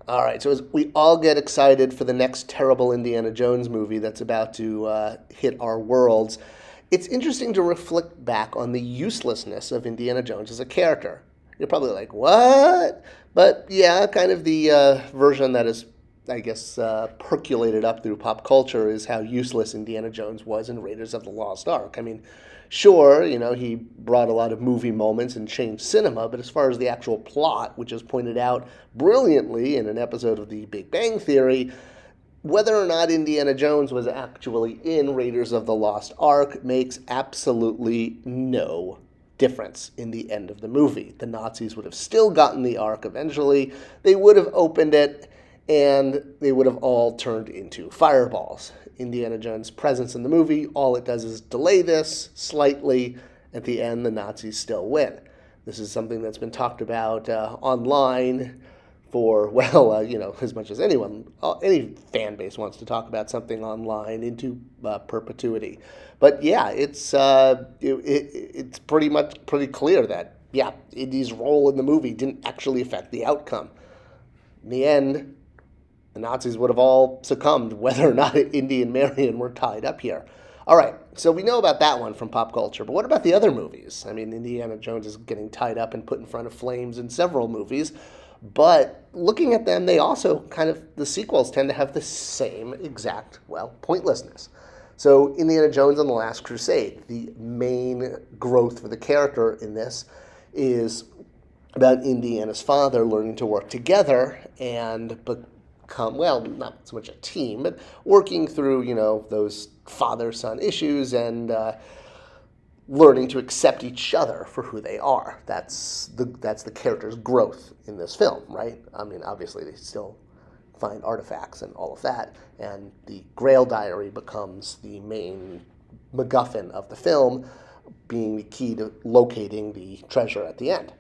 All right, so as we all get excited for the next terrible Indiana Jones movie that's about to hit our worlds, it's interesting to reflect back on the uselessness of Indiana Jones as a character. You're probably like, what? But yeah, kind of the version that is, I guess, percolated up through pop culture is how useless Indiana Jones was in Raiders of the Lost Ark. I mean, sure, he brought a lot of movie moments and changed cinema, but as far as the actual plot, which is pointed out brilliantly in an episode of The Big Bang Theory, whether or not Indiana Jones was actually in Raiders of the Lost Ark makes absolutely no difference in the end of the movie. The Nazis would have still gotten the Ark eventually. They would have opened it, and they would have all turned into fireballs. Indiana Jones' presence in the movie, all it does is delay this slightly. At the end, the Nazis still win. This is something that's been talked about online for, well, as much as any fan base wants to talk about something online into perpetuity. But yeah, it's pretty clear that, yeah, Indy's role in the movie didn't actually affect the outcome. In the end, the Nazis would have all succumbed, whether or not Indy and Marion were tied up here. All right, so we know about that one from pop culture, but what about the other movies? I mean, Indiana Jones is getting tied up and put in front of flames in several movies, but looking at them, they also the sequels tend to have the same exact, pointlessness. So Indiana Jones and the Last Crusade, the main growth for the character in this is about Indy and his father learning to work together and become, not so much a team, but working through, those father-son issues and learning to accept each other for who they are. That's the character's growth in this film, right? I mean, obviously they still find artifacts and all of that, and the Grail Diary becomes the main MacGuffin of the film, being the key to locating the treasure at the end.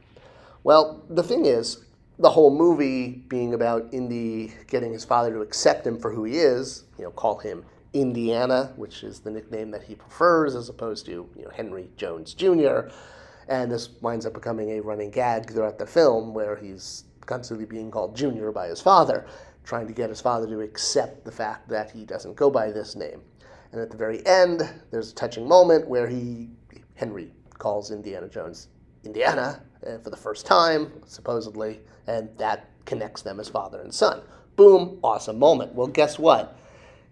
Well, the thing is, the whole movie being about Indy getting his father to accept him for who he is, call him Indiana, which is the nickname that he prefers, as opposed to Henry Jones Jr. And this winds up becoming a running gag throughout the film, where he's constantly being called Junior by his father, trying to get his father to accept the fact that he doesn't go by this name. And at the very end, there's a touching moment where Henry calls Indiana Jones Indiana for the first time, supposedly, and that connects them as father and son. Boom, awesome moment. Well, guess what?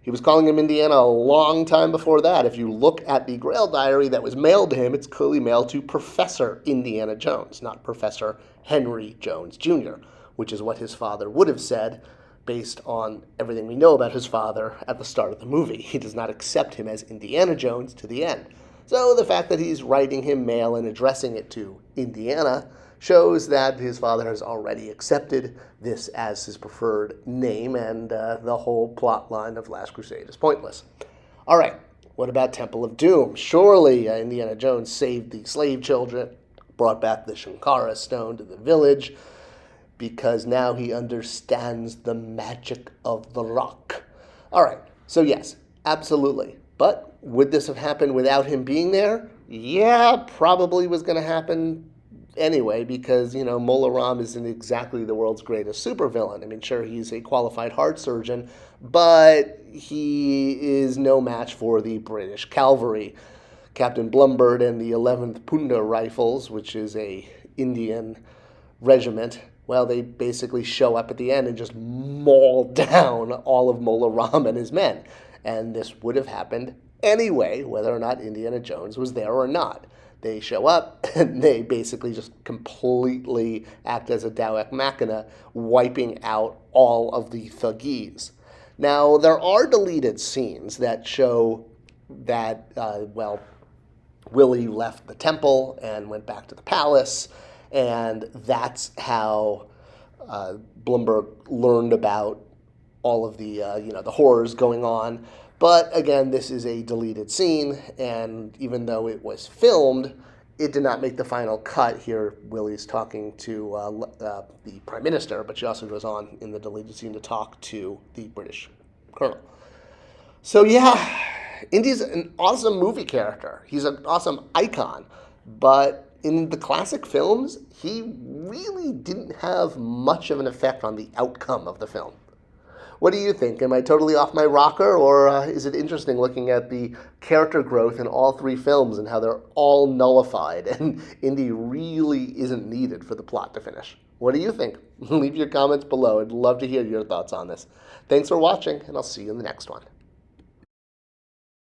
He was calling him Indiana a long time before that. If you look at the Grail Diary that was mailed to him, it's clearly mailed to Professor Indiana Jones, not Professor Henry Jones Jr., which is what his father would have said based on everything we know about his father at the start of the movie. He does not accept him as Indiana Jones to the end. So the fact that he's writing him mail and addressing it to Indiana shows that his father has already accepted this as his preferred name, and the whole plot line of Last Crusade is pointless. All right, what about Temple of Doom? Surely Indiana Jones saved the slave children, brought back the Shankara stone to the village, because now he understands the magic of the rock. All right, so yes, absolutely. But would this have happened without him being there? Yeah, probably was going to happen anyway, because, Mola Ram isn't exactly the world's greatest supervillain. I mean, sure, he's a qualified heart surgeon, but he is no match for the British cavalry. Captain Blumbird and the 11th Punda Rifles, which is a Indian regiment, well, they basically show up at the end and just maul down all of Mola Ram and his men. And this would have happened anyway, whether or not Indiana Jones was there or not. They show up, and they basically just completely act as a Deus Ex Machina, wiping out all of the Thuggis. Now, there are deleted scenes that show that, Willie left the temple and went back to the palace, and that's how Blumberg learned about all of the the horrors going on. But again, this is a deleted scene, and even though it was filmed, it did not make the final cut. Here, Willie's talking to the Prime Minister, but she also goes on in the deleted scene to talk to the British Colonel. So yeah, Indy's an awesome movie character. He's an awesome icon, but in the classic films, he really didn't have much of an effect on the outcome of the film. What do you think? Am I totally off my rocker, or is it interesting looking at the character growth in all three films and how they're all nullified and Indy really isn't needed for the plot to finish? What do you think? Leave your comments below. I'd love to hear your thoughts on this. Thanks for watching, and I'll see you in the next one.